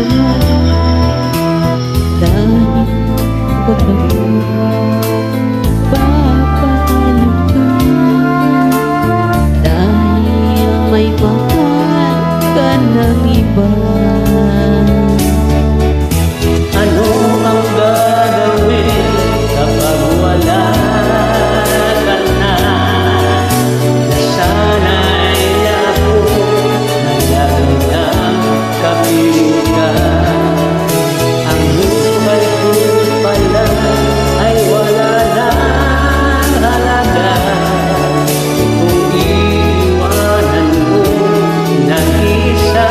mo dahil pagbago papaalam ka dahil may mahal ka ng iba. Ano ang gagawin kapag wala ka na? Sana ay ako na lagi nang kapiling ka. Ang buhay ko pala ay wala nang halaga kung iiwanan mo nag-isa.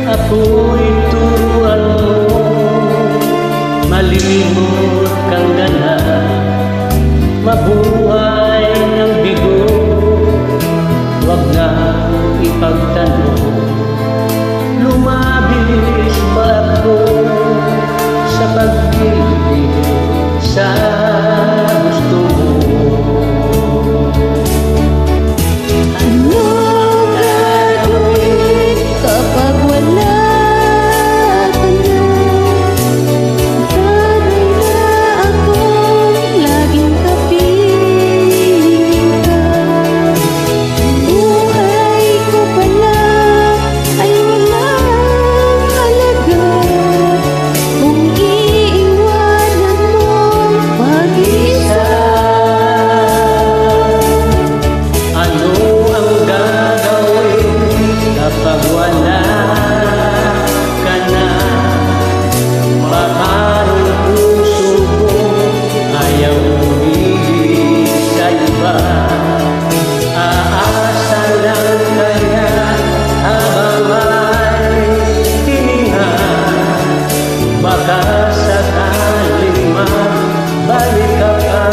Ako'y turuan mo, malimot kang ganap, mabuhay ng bigo, huwag na ipagtanong. Lumabis ba ako sa pag-ibig sa gusto mo? Kapag wala ka na, parang puso ko ayaw umibig sa iba. Aasa lang kaya habang may hininga, baka sakaling magbalik ka pa.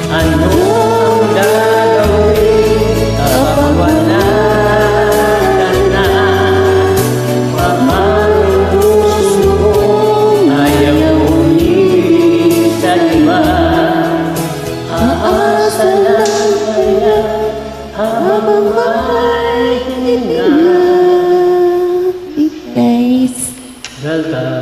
Ano ang gagawin kapag wala ka na? Pamarong puso ko ayaw umibig sa iba. Aasa lang kaya habang may hininga. Guys, Welcome.